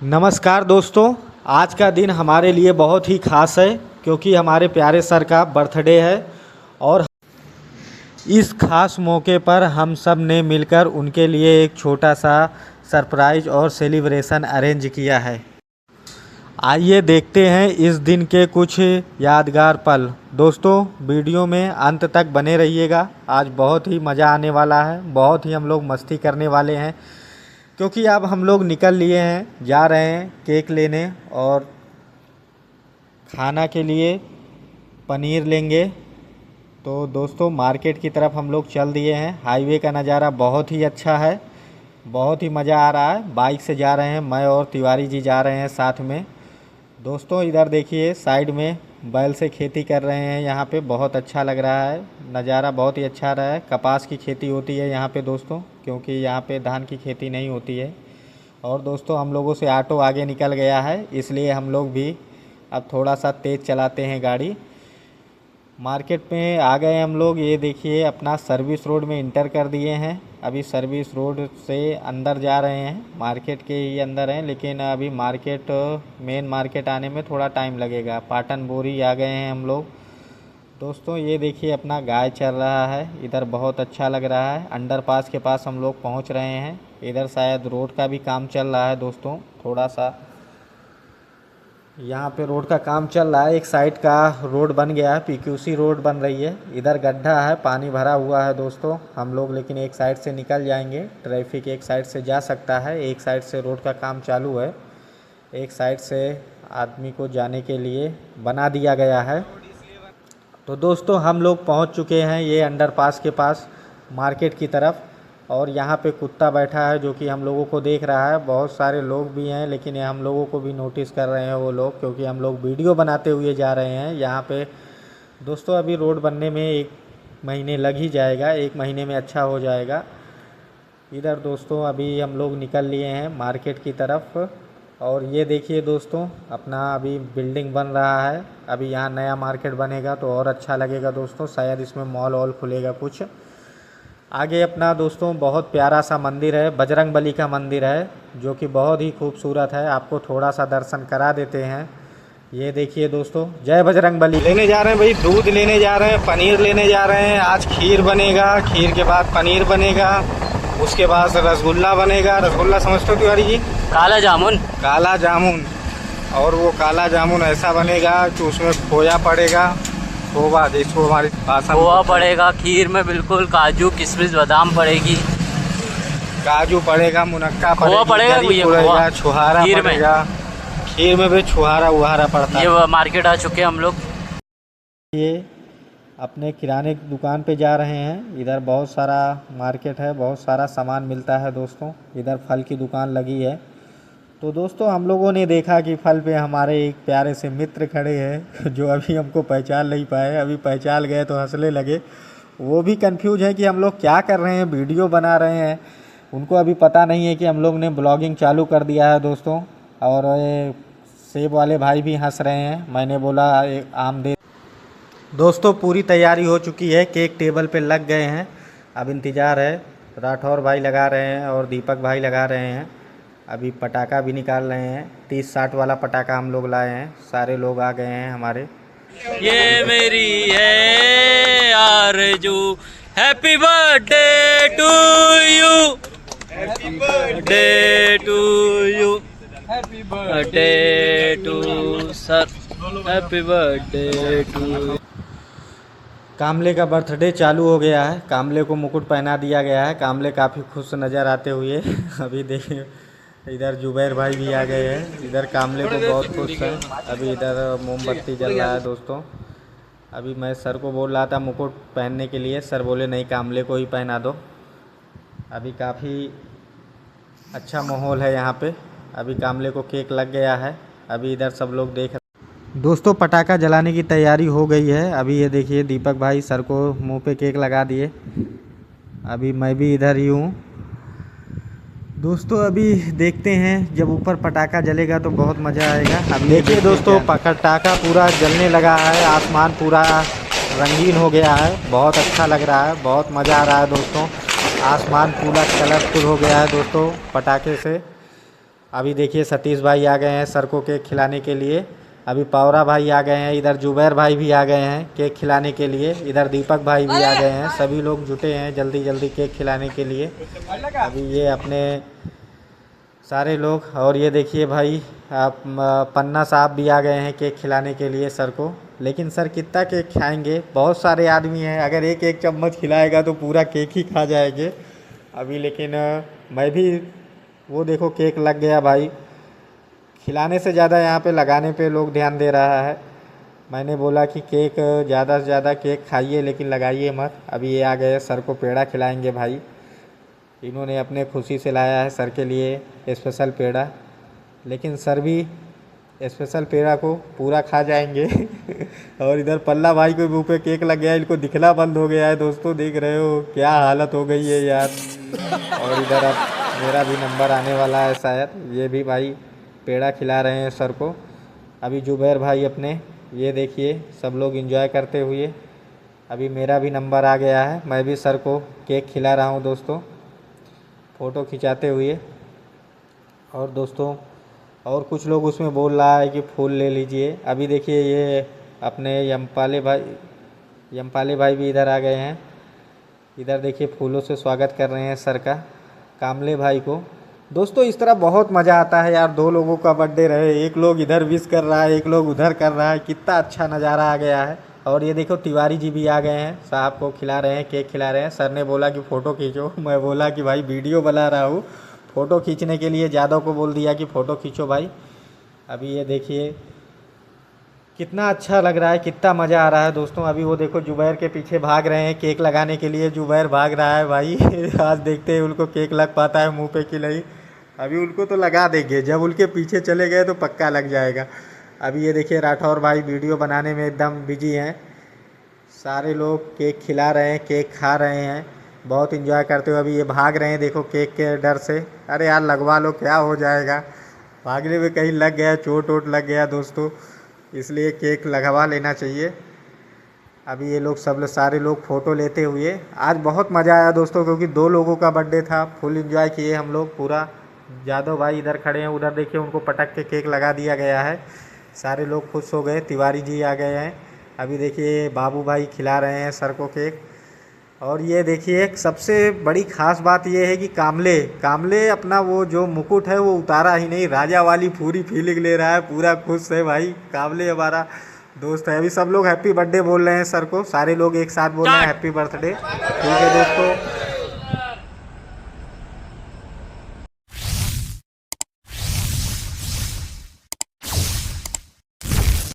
नमस्कार दोस्तों। आज का दिन हमारे लिए बहुत ही ख़ास है क्योंकि हमारे प्यारे सर का बर्थडे है और इस ख़ास मौके पर हम सब ने मिलकर उनके लिए एक छोटा सा सरप्राइज़ और सेलिब्रेशन अरेंज किया है। आइए देखते हैं इस दिन के कुछ यादगार पल। दोस्तों वीडियो में अंत तक बने रहिएगा। आज बहुत ही मज़ा आने वाला है, बहुत ही हम लोग मस्ती करने वाले हैं क्योंकि अब हम लोग निकल लिए हैं, जा रहे हैं केक लेने और खाना के लिए पनीर लेंगे। तो दोस्तों मार्केट की तरफ हम लोग चल दिए हैं। हाईवे का नज़ारा बहुत ही अच्छा है, बहुत ही मज़ा आ रहा है। बाइक से जा रहे हैं, मैं और तिवारी जी जा रहे हैं साथ में। दोस्तों इधर देखिए साइड में बैल से खेती कर रहे हैं, यहाँ पे बहुत अच्छा लग रहा है, नज़ारा बहुत ही अच्छा रहा है। कपास की खेती होती है यहाँ पे दोस्तों, क्योंकि यहाँ पे धान की खेती नहीं होती है। और दोस्तों हम लोगों से ऑटो आगे निकल गया है, इसलिए हम लोग भी अब थोड़ा सा तेज़ चलाते हैं गाड़ी। मार्केट में आ गए हम लोग। ये देखिए अपना सर्विस रोड में इंटर कर दिए हैं। अभी सर्विस रोड से अंदर जा रहे हैं, मार्केट के ही अंदर हैं, लेकिन अभी मार्केट मेन मार्केट आने में थोड़ा टाइम लगेगा। पाटन बोरी आ गए हैं हम लोग। दोस्तों ये देखिए अपना गाय चल रहा है, इधर बहुत अच्छा लग रहा है। अंडरपास के पास हम लोग पहुंच रहे हैं। इधर शायद रोड का भी काम चल रहा है दोस्तों, थोड़ा सा यहाँ पे रोड का काम चल रहा है। एक साइड का रोड बन गया है, पीक्यूसी रोड बन रही है। इधर गड्ढा है, पानी भरा हुआ है दोस्तों। हम लोग लेकिन एक साइड से निकल जाएंगे, ट्रैफिक एक साइड से जा सकता है। एक साइड से रोड का काम चालू है, एक साइड से आदमी को जाने के लिए बना दिया गया है। तो दोस्तों हम लोग पहुँच चुके हैं ये अंडरपास के पास मार्केट की तरफ। और यहाँ पे कुत्ता बैठा है जो कि हम लोगों को देख रहा है। बहुत सारे लोग भी हैं, लेकिन ये हम लोगों को भी नोटिस कर रहे हैं वो लोग, क्योंकि हम लोग वीडियो बनाते हुए जा रहे हैं यहाँ पे। दोस्तों अभी रोड बनने में 1 महीने लग ही जाएगा, 1 महीने में अच्छा हो जाएगा। इधर दोस्तों अभी हम लोग निकल लिए हैं मार्केट की तरफ। और ये देखिए दोस्तों अपना अभी बिल्डिंग बन रहा है। अभी यहाँ नया मार्केट बनेगा तो और अच्छा लगेगा दोस्तों, शायद इसमें मॉल वॉल खुलेगा कुछ आगे। अपना दोस्तों बहुत प्यारा सा मंदिर है, बजरंगबली का मंदिर है, जो कि बहुत ही खूबसूरत है। आपको थोड़ा सा दर्शन करा देते हैं। ये देखिए दोस्तों, जय बजरंगबली। लेने जा रहे हैं भाई, दूध लेने जा रहे हैं, पनीर लेने जा रहे हैं। आज खीर बनेगा, खीर के बाद पनीर बनेगा, उसके बाद रसगुल्ला बनेगा। रसगुल्ला समझते हो तिवारी जी? काला जामुन। काला जामुन। और वो काला जामुन ऐसा बनेगा कि उसमें खोया पड़ेगा, खोवा जिसको हमारी भाषा में खोआ पड़ेगा। खीर में बिल्कुल काजू किशमिश बादाम पड़ेगी, काजू पड़ेगा, मुनक्का खोआ पड़ेगा, छुहारा खीर पड़ेगा। खीर में भी छुहारा उहारा पड़ता है। ये मार्केट आ चुके हम लोग। ये अपने किराने की दुकान पे जा रहे हैं। इधर बहुत सारा मार्केट है, बहुत सारा सामान मिलता है दोस्तों। इधर फल की दुकान लगी है। तो दोस्तों हम लोगों ने देखा कि फल पे हमारे एक प्यारे से मित्र खड़े हैं जो अभी हमको पहचान नहीं पाए। अभी पहचान गए तो हंसने लगे। वो भी कंफ्यूज है कि हम लोग क्या कर रहे हैं, वीडियो बना रहे हैं। उनको अभी पता नहीं है कि हम लोग ने ब्लॉगिंग चालू कर दिया है दोस्तों। और ये सेब वाले भाई भी हंस रहे हैं। मैंने बोला एक आम दे। दोस्तों पूरी तैयारी हो चुकी है, केक टेबल पे लग गए हैं। अब इंतज़ार है, राठौर भाई लगा रहे हैं और दीपक भाई लगा रहे हैं। अभी पटाखा भी निकाल रहे हैं, 30-60 वाला पटाखा हम लोग लाए हैं। सारे लोग आ गए हैं हमारे। ये मेरी है आरज़ू, happy birthday to you, happy birthday to you, happy birthday to sir, happy birthday to. Kamle का बर्थडे चालू हो गया है। कामले को मुकुट पहना दिया गया है। कामले काफ़ी खुश नज़र आते हुए। अभी देखिए इधर जुबैर भाई भी आ गए हैं। इधर कामले को बहुत खुश है। अभी इधर मोमबत्ती जल रहा है दोस्तों। अभी मैं सर को बोल रहा था मुकुट पहनने के लिए, सर बोले नहीं कामले को ही पहना दो। अभी काफ़ी अच्छा माहौल है यहाँ पे। अभी कामले को केक लग गया है। अभी इधर सब लोग देख रहे। दोस्तों पटाखा जलाने की तैयारी हो गई है। अभी ये देखिए दीपक भाई सर को मुंह पे केक लगा दिए। अभी मैं भी इधर ही हूँ दोस्तों। अभी देखते हैं जब ऊपर पटाखा जलेगा तो बहुत मज़ा आएगा। अब देखिए दोस्तों पटाखा पूरा जलने लगा है, आसमान पूरा रंगीन हो गया है। बहुत अच्छा लग रहा है, बहुत मज़ा आ रहा है दोस्तों। आसमान पूरा कलरफुल हो गया है दोस्तों पटाखे से। अभी देखिए सतीश भाई आ गए हैं सर को केक खिलाने के लिए। अभी पावरा भाई आ गए हैं, इधर जुबैर भाई भी आ गए हैं केक खिलाने के लिए, इधर दीपक भाई भी आ गए हैं। सभी लोग जुटे हैं जल्दी जल्दी केक खिलाने के लिए। अभी ये अपने सारे लोग, और ये देखिए भाई आप पन्ना साहब भी आ गए हैं केक खिलाने के लिए सर को। लेकिन सर कितना केक खाएंगे, बहुत सारे आदमी हैं, अगर एक एक चम्मच खिलाएगा तो पूरा केक ही खा जाएंगे अभी। लेकिन मैं भी, वो देखो केक लग गया भाई। खिलाने से ज़्यादा यहाँ पे लगाने पे लोग ध्यान दे रहा है। मैंने बोला कि केक ज़्यादा से ज़्यादा केक खाइए लेकिन लगाइए मत। अभी ये आ गए, सर को पेड़ा खिलाएंगे भाई। इन्होंने अपने खुशी से लाया है सर के लिए स्पेशल पेड़ा, लेकिन सर भी स्पेशल पेड़ा को पूरा खा जाएंगे। और इधर पल्ला भाई को मुँह पे केक लग गया है, इनको दिखना बंद हो गया है दोस्तों, देख रहे हो क्या हालत हो गई है यार। और इधर अब मेरा भी नंबर आने वाला है शायद। ये भी भाई पेड़ा खिला रहे हैं सर को। अभी जुबैर भाई अपने, ये देखिए सब लोग एंजॉय करते हुए। अभी मेरा भी नंबर आ गया है, मैं भी सर को केक खिला रहा हूँ दोस्तों, फ़ोटो खिंचाते हुए। और दोस्तों और कुछ लोग उसमें बोल रहा है कि फूल ले लीजिए। अभी देखिए ये अपने यमपाले भाई भी इधर आ गए हैं। इधर देखिए फूलों से स्वागत कर रहे हैं सर का कामले भाई को। दोस्तों इस तरह बहुत मज़ा आता है यार, दो लोगों का बर्थडे रहे, एक लोग इधर विश कर रहा है, एक लोग उधर कर रहा है, कितना अच्छा नज़ारा आ गया है। और ये देखो तिवारी जी भी आ गए हैं, साहब को खिला रहे हैं, केक खिला रहे हैं। सर ने बोला कि फ़ोटो खींचो, मैं बोला कि भाई वीडियो बना रहा हूँ। फ़ोटो खींचने के लिए यादव को बोल दिया कि फ़ोटो खींचो भाई। अभी ये देखिए कितना अच्छा लग रहा है, कितना मज़ा आ रहा है दोस्तों। अभी वो देखो जुबैर के पीछे भाग रहे हैं केक लगाने के लिए, जुबैर भाग रहा है भाई। आज देखते हैं उनको केक लग पाता है मुंह पे कि नहीं। अभी उनको तो लगा देंगे, जब उनके पीछे चले गए तो पक्का लग जाएगा। अभी ये देखिए राठौर भाई वीडियो बनाने में एकदम बिजी हैं। सारे लोग केक खिला रहे हैं, केक खा रहे हैं, बहुत इंजॉय करते हुए। अभी ये भाग रहे हैं देखो केक के डर से, अरे यार लगवा लो क्या हो जाएगा, भागने में कहीं लग गया, चोट वोट लग गया दोस्तों, इसलिए केक लगवा लेना चाहिए। अभी ये लोग सारे लोग फ़ोटो लेते हुए। आज बहुत मज़ा आया दोस्तों, क्योंकि दो लोगों का बर्थडे था, फुल एंजॉय किए हम लोग पूरा। यादव भाई इधर खड़े हैं, उधर देखिए उनको पटक के केक लगा दिया गया है, सारे लोग खुश हो गए। तिवारी जी आ गए हैं। अभी देखिए बाबू भाई खिला रहे हैं सर को केक। और ये देखिए एक सबसे बड़ी ख़ास बात ये है कि कामले अपना वो जो मुकुट है वो उतारा ही नहीं, राजा वाली पूरी फीलिंग ले रहा है, पूरा खुश है भाई। कामले हमारा दोस्त है। अभी सब लोग हैप्पी बर्थडे बोल रहे हैं सर को, सारे लोग एक साथ बोल रहे हैं हैप्पी बर्थडे। ठीक है दोस्तों।